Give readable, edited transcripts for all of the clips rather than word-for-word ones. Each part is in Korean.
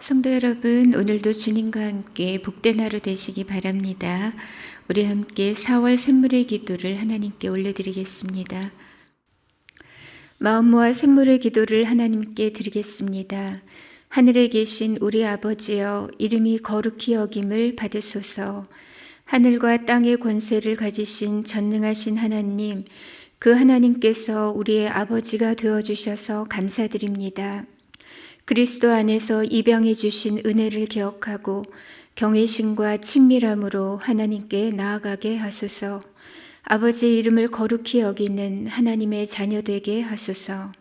성도 여러분, 오늘도 주님과 함께 복된 하루 되시기 바랍니다. 우리 함께 4월 샘물의 기도를 하나님께 올려드리겠습니다. 마음 모아 샘물의 기도를 하나님께 드리겠습니다. 하늘에 계신 우리 아버지여, 이름이 거룩히 여김을 받으소서. 하늘과 땅의 권세를 가지신 전능하신 하나님, 그 하나님께서 우리의 아버지가 되어주셔서 감사드립니다. 그리스도 안에서 입양해 주신 은혜를 기억하고 경외심과 친밀함으로 하나님께 나아가게 하소서. 아버지의 이름을 거룩히 여기는 하나님의 자녀 되게 하소서.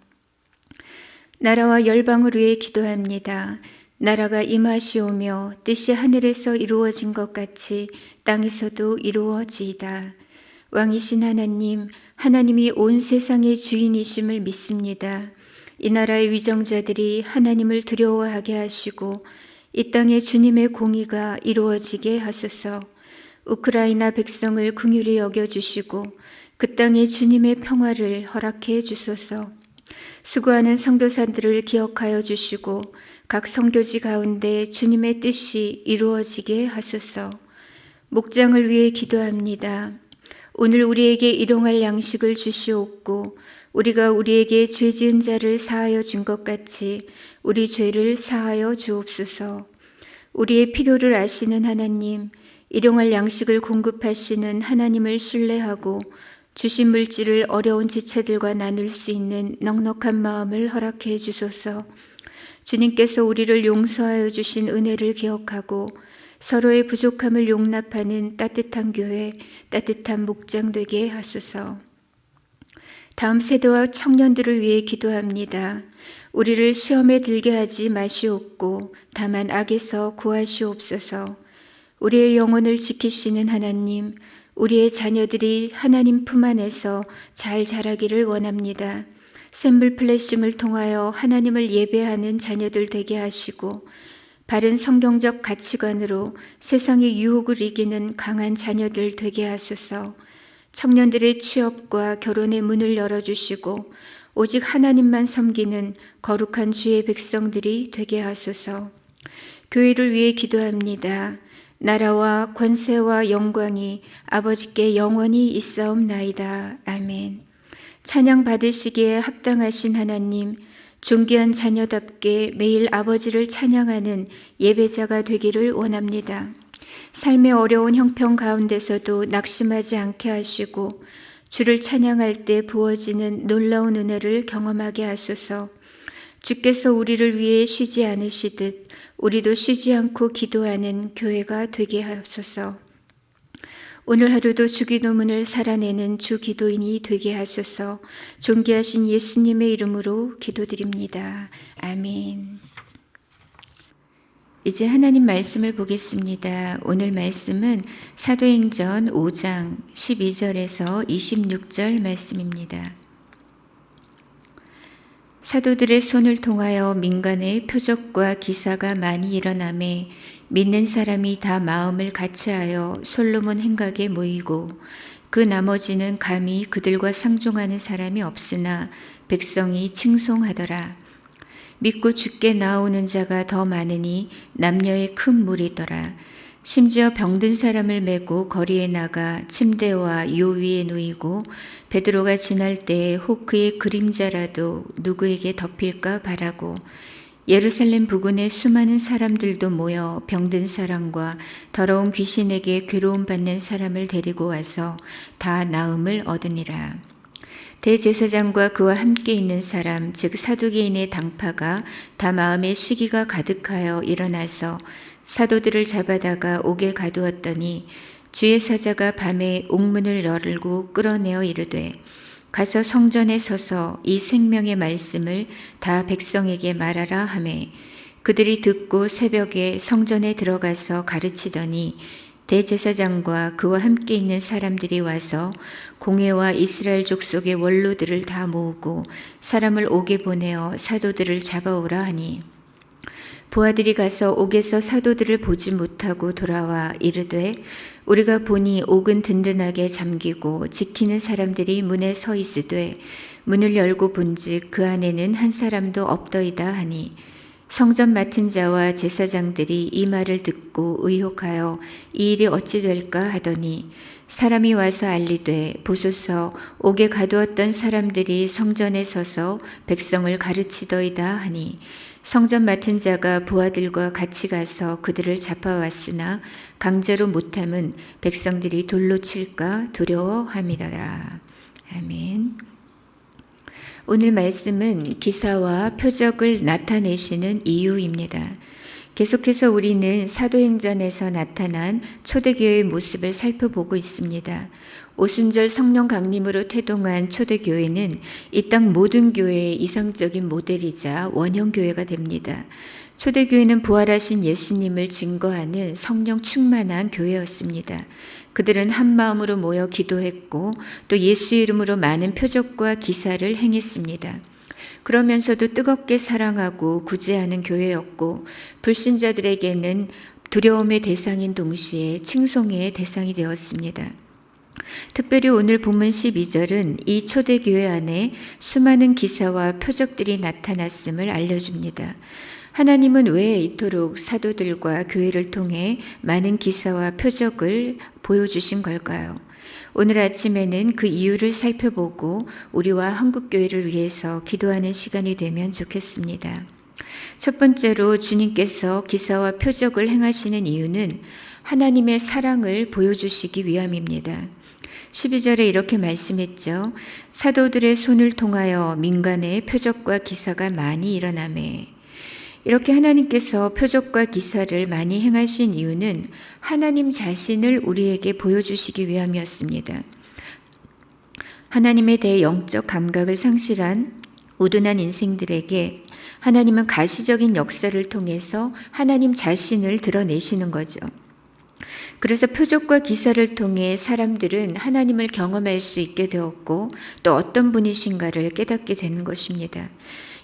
나라와 열방을 위해 기도합니다. 나라가 임하시오며 뜻이 하늘에서 이루어진 것 같이 땅에서도 이루어지이다. 왕이신 하나님, 하나님이 온 세상의 주인이심을 믿습니다. 이 나라의 위정자들이 하나님을 두려워하게 하시고 이 땅에 주님의 공의가 이루어지게 하소서. 우크라이나 백성을 긍휼히 여겨주시고 그 땅에 주님의 평화를 허락해 주소서. 수고하는 선교사들을 기억하여 주시고 각 선교지 가운데 주님의 뜻이 이루어지게 하소서. 목장을 위해 기도합니다. 오늘 우리에게 일용할 양식을 주시옵고 우리가 우리에게 죄 지은 자를 사하여 준 것 같이 우리 죄를 사하여 주옵소서. 우리의 필요를 아시는 하나님, 일용할 양식을 공급하시는 하나님을 신뢰하고 주신 물질을 어려운 지체들과 나눌 수 있는 넉넉한 마음을 허락해 주소서. 주님께서 우리를 용서하여 주신 은혜를 기억하고 서로의 부족함을 용납하는 따뜻한 교회, 따뜻한 목장 되게 하소서. 다음 세대와 청년들을 위해 기도합니다. 우리를 시험에 들게 하지 마시옵고 다만 악에서 구하시옵소서. 우리의 영혼을 지키시는 하나님, 우리의 자녀들이 하나님 품 안에서 잘 자라기를 원합니다. 샘물 플래싱을 통하여 하나님을 예배하는 자녀들 되게 하시고 바른 성경적 가치관으로 세상의 유혹을 이기는 강한 자녀들 되게 하소서. 청년들의 취업과 결혼의 문을 열어주시고 오직 하나님만 섬기는 거룩한 주의 백성들이 되게 하소서. 교회를 위해 기도합니다. 나라와 권세와 영광이 아버지께 영원히 있사옵나이다. 아멘. 찬양 받으시기에 합당하신 하나님, 존귀한 자녀답게 매일 아버지를 찬양하는 예배자가 되기를 원합니다. 삶의 어려운 형편 가운데서도 낙심하지 않게 하시고 주를 찬양할 때 부어지는 놀라운 은혜를 경험하게 하소서. 주께서 우리를 위해 쉬지 않으시듯 우리도 쉬지 않고 기도하는 교회가 되게 하소서. 오늘 하루도 주기도문을 살아내는 주기도인이 되게 하소서. 존귀하신 예수님의 이름으로 기도드립니다. 아멘. 이제 하나님 말씀을 보겠습니다. 오늘 말씀은 사도행전 5장 12절에서 26절 말씀입니다. 사도들의 손을 통하여 민간의 표적과 기사가 많이 일어나매 믿는 사람이 다 마음을 같이하여 솔로몬 행각에 모이고 그 나머지는 감히 그들과 상종하는 사람이 없으나 백성이 칭송하더라. 믿고 주께 나오는 자가 더 많으니 남녀의 큰 무리더라. 심지어 병든 사람을 메고 거리에 나가 침대와 요 위에 누이고 베드로가 지날 때에 혹 그의 그림자라도 누구에게 덮일까 바라고 예루살렘 부근에 수많은 사람들도 모여 병든 사람과 더러운 귀신에게 괴로움받는 사람을 데리고 와서 다 나음을 얻으니라. 대제사장과 그와 함께 있는 사람 즉 사두개인의 당파가 다 마음에 시기가 가득하여 일어나서 사도들을 잡아다가 옥에 가두었더니 주의 사자가 밤에 옥문을 열고 끌어내어 이르되 가서 성전에 서서 이 생명의 말씀을 다 백성에게 말하라 하매 그들이 듣고 새벽에 성전에 들어가서 가르치더니 대제사장과 그와 함께 있는 사람들이 와서 공회와 이스라엘 족속의 원로들을 다 모으고 사람을 옥에 보내어 사도들을 잡아오라 하니 부하들이 가서 옥에서 사도들을 보지 못하고 돌아와 이르되 우리가 보니 옥은 든든하게 잠기고 지키는 사람들이 문에 서 있으되 문을 열고 본즉 그 안에는 한 사람도 없더이다 하니 성전 맡은 자와 제사장들이 이 말을 듣고 의혹하여 이 일이 어찌 될까 하더니 사람이 와서 알리되 보소서 옥에 가두었던 사람들이 성전에 서서 백성을 가르치더이다 하니 성전 맡은 자가 부하들과 같이 가서 그들을 잡아왔으나 강제로 못함은 백성들이 돌로 칠까 두려워함이라. 아멘. 오늘 말씀은 기사와 표적을 나타내시는 이유입니다. 계속해서 우리는 사도행전에서 나타난 초대교회의 모습을 살펴보고 있습니다. 오순절 성령 강림으로 태동한 초대교회는 이 땅 모든 교회의 이상적인 모델이자 원형교회가 됩니다. 초대교회는 부활하신 예수님을 증거하는 성령 충만한 교회였습니다. 그들은 한 마음으로 모여 기도했고 또 예수 이름으로 많은 표적과 기사를 행했습니다. 그러면서도 뜨겁게 사랑하고 구제하는 교회였고 불신자들에게는 두려움의 대상인 동시에 칭송의 대상이 되었습니다. 특별히 오늘 본문 12절은 이 초대교회 안에 수많은 기사와 표적들이 나타났음을 알려줍니다. 하나님은 왜 이토록 사도들과 교회를 통해 많은 기사와 표적을 보여주신 걸까요? 오늘 아침에는 그 이유를 살펴보고 우리와 한국교회를 위해서 기도하는 시간이 되면 좋겠습니다. 첫 번째로 주님께서 기사와 표적을 행하시는 이유는 하나님의 사랑을 보여주시기 위함입니다. 12절에 이렇게 말씀했죠. 사도들의 손을 통하여 민간에 표적과 기사가 많이 일어나매. 이렇게 하나님께서 표적과 기사를 많이 행하신 이유는 하나님 자신을 우리에게 보여주시기 위함이었습니다. 하나님에 대해 영적 감각을 상실한 우둔한 인생들에게 하나님은 가시적인 역사를 통해서 하나님 자신을 드러내시는 거죠. 그래서 표적과 기사를 통해 사람들은 하나님을 경험할 수 있게 되었고 또 어떤 분이신가를 깨닫게 되는 것입니다.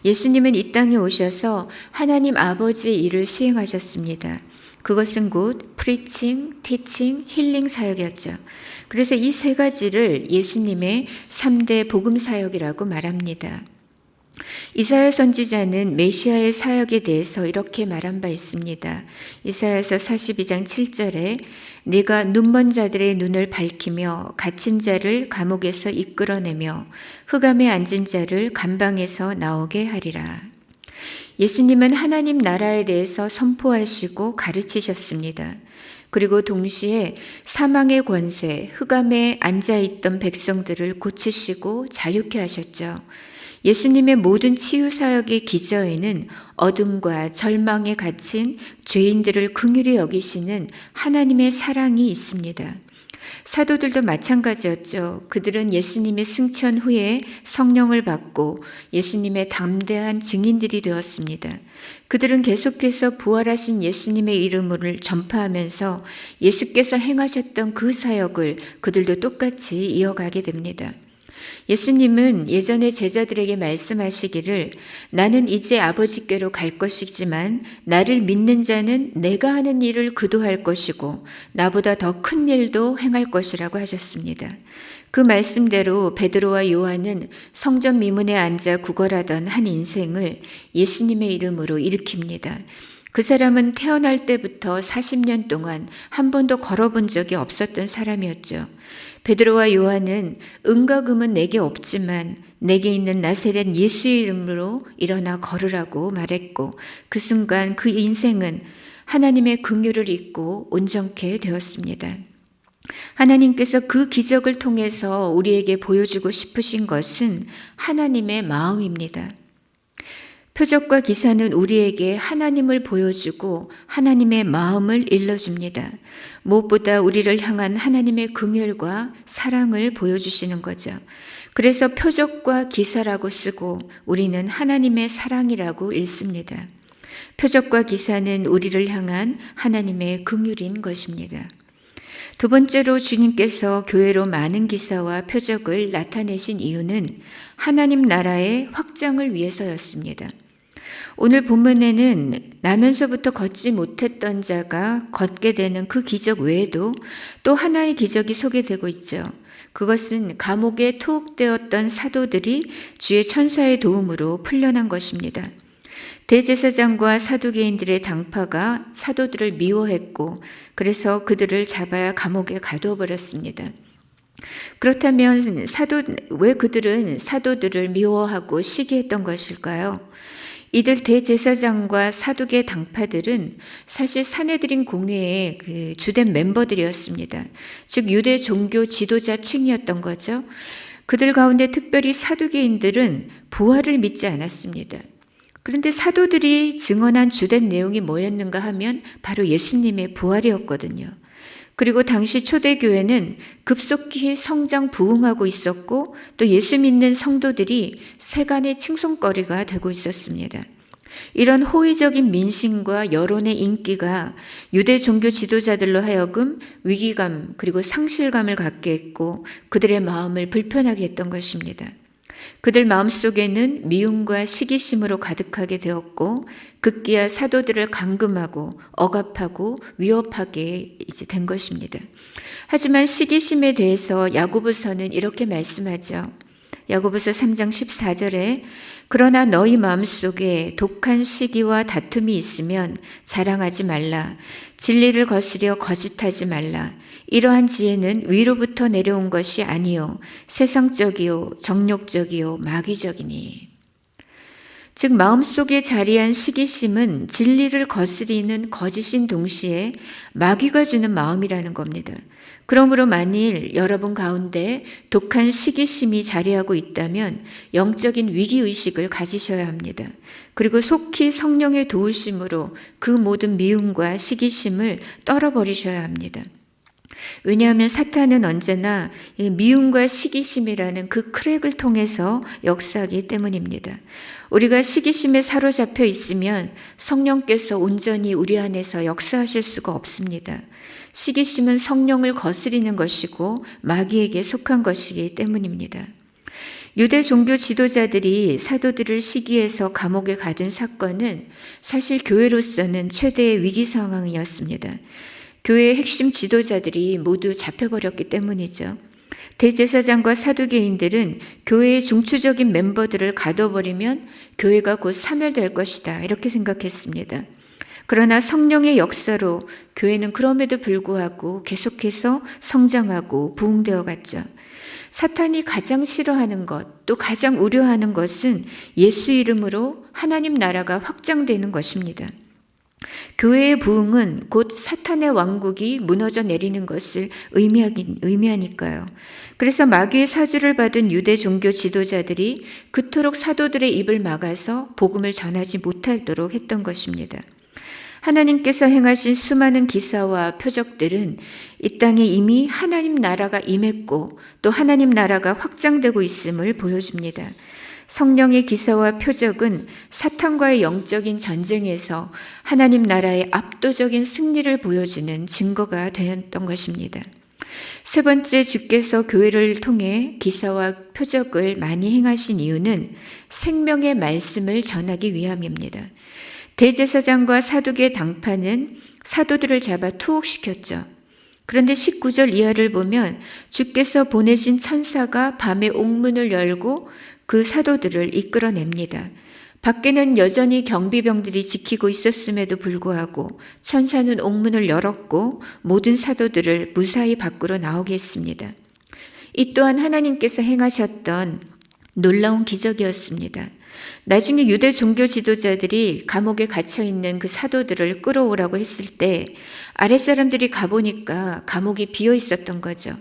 예수님은 이 땅에 오셔서 하나님 아버지의 일을 수행하셨습니다. 그것은 곧 프리칭, 티칭, 힐링 사역이었죠. 그래서 이 세 가지를 예수님의 3대 복음 사역이라고 말합니다. 이사야 선지자는 메시아의 사역에 대해서 이렇게 말한 바 있습니다. 이사야서 42장 7절에 네가 눈먼 자들의 눈을 밝히며 갇힌 자를 감옥에서 이끌어내며 흑암에 앉은 자를 감방에서 나오게 하리라. 예수님은 하나님 나라에 대해서 선포하시고 가르치셨습니다. 그리고 동시에 사망의 권세, 흑암에 앉아있던 백성들을 고치시고 자유케 하셨죠. 예수님의 모든 치유 사역의 기저에는 어둠과 절망에 갇힌 죄인들을 긍휼히 여기시는 하나님의 사랑이 있습니다. 사도들도 마찬가지였죠. 그들은 예수님의 승천 후에 성령을 받고 예수님의 담대한 증인들이 되었습니다. 그들은 계속해서 부활하신 예수님의 이름을 전파하면서 예수께서 행하셨던 그 사역을 그들도 똑같이 이어가게 됩니다. 예수님은 예전에 제자들에게 말씀하시기를 나는 이제 아버지께로 갈 것이지만 나를 믿는 자는 내가 하는 일을 그도 할 것이고 나보다 더 큰 일도 행할 것이라고 하셨습니다. 그 말씀대로 베드로와 요한은 성전 미문에 앉아 구걸하던 한 인생을 예수님의 이름으로 일으킵니다. 그 사람은 태어날 때부터 40년 동안 한 번도 걸어본 적이 없었던 사람이었죠. 베드로와 요한은 은과 금은 내게 없지만 내게 있는 나사렛 예수의 이름으로 일어나 걸으라고 말했고 그 순간 그 인생은 하나님의 긍휼을 잊고 온전케 되었습니다. 하나님께서 그 기적을 통해서 우리에게 보여주고 싶으신 것은 하나님의 마음입니다. 표적과 기사는 우리에게 하나님을 보여주고 하나님의 마음을 일러줍니다. 무엇보다 우리를 향한 하나님의 긍휼과 사랑을 보여주시는 거죠. 그래서 표적과 기사라고 쓰고 우리는 하나님의 사랑이라고 읽습니다. 표적과 기사는 우리를 향한 하나님의 긍휼인 것입니다. 두 번째로 주님께서 교회로 많은 기사와 표적을 나타내신 이유는 하나님 나라의 확장을 위해서였습니다. 오늘 본문에는 나면서부터 걷지 못했던 자가 걷게 되는 그 기적 외에도 또 하나의 기적이 소개되고 있죠. 그것은 감옥에 투옥되었던 사도들이 주의 천사의 도움으로 풀려난 것입니다. 대제사장과 사두개인들의 당파가 사도들을 미워했고 그래서 그들을 잡아야 감옥에 가두어 버렸습니다. 그렇다면 왜 그들은 사도들을 미워하고 시기했던 것일까요? 이들 대제사장과 사두개 당파들은 사실 사내들인 공회의 그 주된 멤버들이었습니다. 즉 유대 종교 지도자층이었던 거죠. 그들 가운데 특별히 사두개인들은 부활을 믿지 않았습니다. 그런데 사도들이 증언한 주된 내용이 뭐였는가 하면 바로 예수님의 부활이었거든요. 그리고 당시 초대교회는 급속히 성장 부흥하고 있었고 또 예수 믿는 성도들이 세간의 칭송거리가 되고 있었습니다. 이런 호의적인 민심과 여론의 인기가 유대 종교 지도자들로 하여금 위기감 그리고 상실감을 갖게 했고 그들의 마음을 불편하게 했던 것입니다. 그들 마음속에는 미움과 시기심으로 가득하게 되었고 급기야 사도들을 감금하고 억압하고 위협하게 된 것입니다. 하지만 시기심에 대해서 야고보서는 이렇게 말씀하죠. 야고보서 3장 14절에 그러나 너희 마음속에 독한 시기와 다툼이 있으면 자랑하지 말라. 진리를 거스려 거짓하지 말라. 이러한 지혜는 위로부터 내려온 것이 아니요 세상적이요 정욕적이요 마귀적이니. 즉 마음속에 자리한 시기심은 진리를 거스리는 거짓인 동시에 마귀가 주는 마음이라는 겁니다. 그러므로 만일 여러분 가운데 독한 시기심이 자리하고 있다면 영적인 위기의식을 가지셔야 합니다. 그리고 속히 성령의 도우심으로 그 모든 미움과 시기심을 떨어버리셔야 합니다. 왜냐하면 사탄은 언제나 미움과 시기심이라는 그 크랙을 통해서 역사하기 때문입니다. 우리가 시기심에 사로잡혀 있으면 성령께서 온전히 우리 안에서 역사하실 수가 없습니다. 시기심은 성령을 거스리는 것이고 마귀에게 속한 것이기 때문입니다. 유대 종교 지도자들이 사도들을 시기해서 감옥에 가둔 사건은 사실 교회로서는 최대의 위기 상황이었습니다. 교회의 핵심 지도자들이 모두 잡혀버렸기 때문이죠. 대제사장과 사두개인들은 교회의 중추적인 멤버들을 가둬버리면 교회가 곧 사멸될 것이다 이렇게 생각했습니다. 그러나 성령의 역사로 교회는 그럼에도 불구하고 계속해서 성장하고 부흥되어 갔죠. 사탄이 가장 싫어하는 것, 또 가장 우려하는 것은 예수 이름으로 하나님 나라가 확장되는 것입니다. 교회의 부흥은 곧 사탄의 왕국이 무너져 내리는 것을 의미하니까요. 그래서 마귀의 사주를 받은 유대 종교 지도자들이 그토록 사도들의 입을 막아서 복음을 전하지 못하도록 했던 것입니다. 하나님께서 행하신 수많은 기사와 표적들은 이 땅에 이미 하나님 나라가 임했고 또 하나님 나라가 확장되고 있음을 보여줍니다. 성령의 기사와 표적은 사탄과의 영적인 전쟁에서 하나님 나라의 압도적인 승리를 보여주는 증거가 되었던 것입니다. 세 번째, 주께서 교회를 통해 기사와 표적을 많이 행하신 이유는 생명의 말씀을 전하기 위함입니다. 대제사장과 사두개 당파는 사도들을 잡아 투옥시켰죠. 그런데 19절 이하를 보면 주께서 보내신 천사가 밤에 옥문을 열고 그 사도들을 이끌어냅니다. 밖에는 여전히 경비병들이 지키고 있었음에도 불구하고 천사는 옥문을 열었고 모든 사도들을 무사히 밖으로 나오게 했습니다. 이 또한 하나님께서 행하셨던 놀라운 기적이었습니다. 나중에 유대 종교 지도자들이 감옥에 갇혀있는 그 사도들을 끌어오라고 했을 때 아랫사람들이 가보니까 감옥이 비어 있었던 거죠.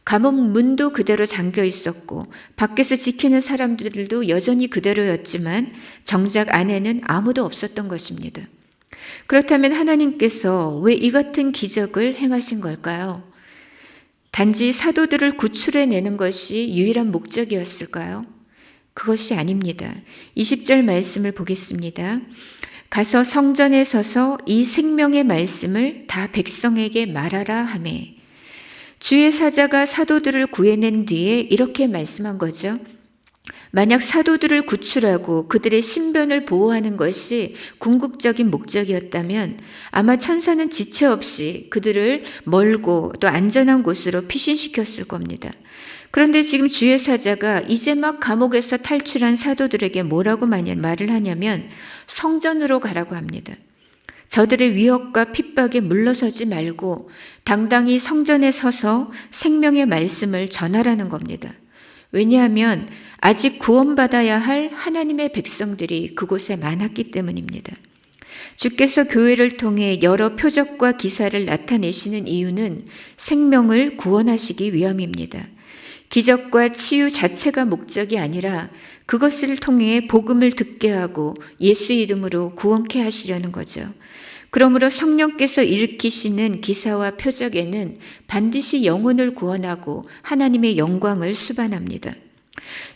감옥 문도 그대로 잠겨 있었고 밖에서 지키는 사람들도 여전히 그대로였지만 정작 안에는 아무도 없었던 것입니다. 그렇다면 하나님께서 왜 이 같은 기적을 행하신 걸까요? 단지 사도들을 구출해내는 것이 유일한 목적이었을까요? 그것이 아닙니다. 20절 말씀을 보겠습니다. 가서 성전에 서서 이 생명의 말씀을 다 백성에게 말하라 하매. 주의 사자가 사도들을 구해낸 뒤에 이렇게 말씀한 거죠. 만약 사도들을 구출하고 그들의 신변을 보호하는 것이 궁극적인 목적이었다면 아마 천사는 지체 없이 그들을 멀고 또 안전한 곳으로 피신시켰을 겁니다. 그런데 지금 주의 사자가 이제 막 감옥에서 탈출한 사도들에게 뭐라고 말을 하냐면 성전으로 가라고 합니다. 저들의 위협과 핍박에 물러서지 말고 당당히 성전에 서서 생명의 말씀을 전하라는 겁니다. 왜냐하면 아직 구원받아야 할 하나님의 백성들이 그곳에 많았기 때문입니다. 주께서 교회를 통해 여러 표적과 기사를 나타내시는 이유는 생명을 구원하시기 위함입니다. 기적과 치유 자체가 목적이 아니라 그것을 통해 복음을 듣게 하고 예수 이름으로 구원케 하시려는 거죠. 그러므로 성령께서 일으키시는 기사와 표적에는 반드시 영혼을 구원하고 하나님의 영광을 수반합니다.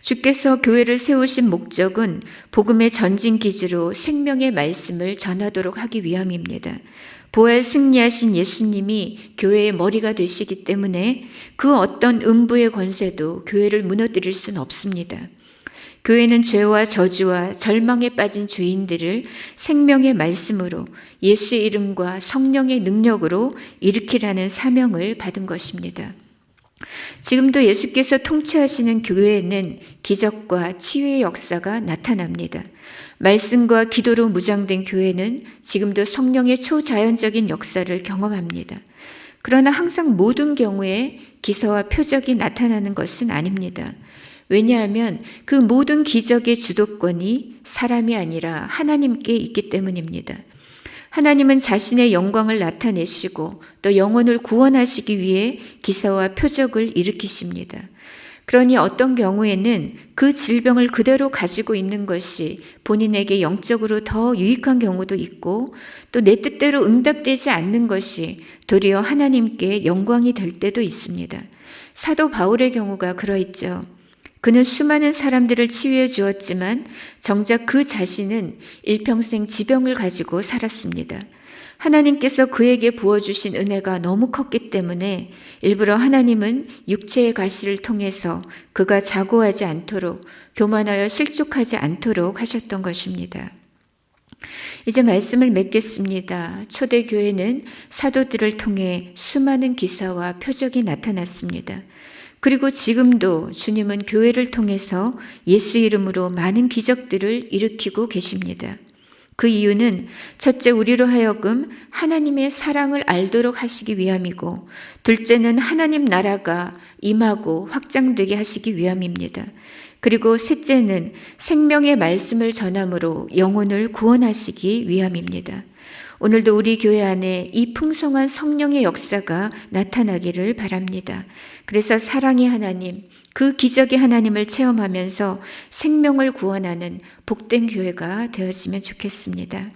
주께서 교회를 세우신 목적은 복음의 전진기지로 생명의 말씀을 전하도록 하기 위함입니다. 부활 승리하신 예수님이 교회의 머리가 되시기 때문에 그 어떤 음부의 권세도 교회를 무너뜨릴 수는 없습니다. 교회는 죄와 저주와 절망에 빠진 죄인들을 생명의 말씀으로 예수 이름과 성령의 능력으로 일으키라는 사명을 받은 것입니다. 지금도 예수께서 통치하시는 교회에는 기적과 치유의 역사가 나타납니다. 말씀과 기도로 무장된 교회는 지금도 성령의 초자연적인 역사를 경험합니다. 그러나 항상 모든 경우에 기사와 표적이 나타나는 것은 아닙니다. 왜냐하면 그 모든 기적의 주도권이 사람이 아니라 하나님께 있기 때문입니다. 하나님은 자신의 영광을 나타내시고 또 영혼을 구원하시기 위해 기사와 표적을 일으키십니다. 그러니 어떤 경우에는 그 질병을 그대로 가지고 있는 것이 본인에게 영적으로 더 유익한 경우도 있고 또 내 뜻대로 응답되지 않는 것이 도리어 하나님께 영광이 될 때도 있습니다. 사도 바울의 경우가 그러했죠. 그는 수많은 사람들을 치유해 주었지만 정작 그 자신은 일평생 지병을 가지고 살았습니다. 하나님께서 그에게 부어주신 은혜가 너무 컸기 때문에 일부러 하나님은 육체의 가시를 통해서 그가 자고하지 않도록 교만하여 실족하지 않도록 하셨던 것입니다. 이제 말씀을 맺겠습니다. 초대교회는 사도들을 통해 수많은 기사와 표적이 나타났습니다. 그리고 지금도 주님은 교회를 통해서 예수 이름으로 많은 기적들을 일으키고 계십니다. 그 이유는 첫째 우리로 하여금 하나님의 사랑을 알도록 하시기 위함이고 둘째는 하나님 나라가 임하고 확장되게 하시기 위함입니다. 그리고 셋째는 생명의 말씀을 전함으로 영혼을 구원하시기 위함입니다. 오늘도 우리 교회 안에 이 풍성한 성령의 역사가 나타나기를 바랍니다. 그래서 사랑의 하나님, 그 기적의 하나님을 체험하면서 생명을 구원하는 복된 교회가 되었으면 좋겠습니다.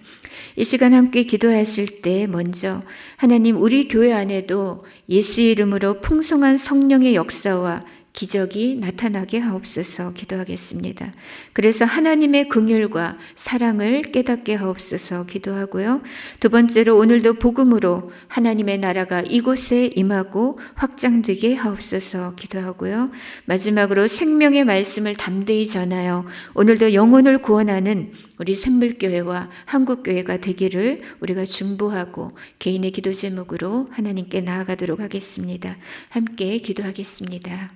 이 시간 함께 기도하실 때 먼저 하나님 우리 교회 안에도 예수 이름으로 풍성한 성령의 역사와 기적이 나타나게 하옵소서 기도하겠습니다. 그래서 하나님의 긍휼과 사랑을 깨닫게 하옵소서 기도하고요. 두 번째로 오늘도 복음으로 하나님의 나라가 이곳에 임하고 확장되게 하옵소서 기도하고요. 마지막으로 생명의 말씀을 담대히 전하여 오늘도 영혼을 구원하는 우리 샘물교회와 한국교회가 되기를 우리가 중보하고 개인의 기도 제목으로 하나님께 나아가도록 하겠습니다. 함께 기도하겠습니다.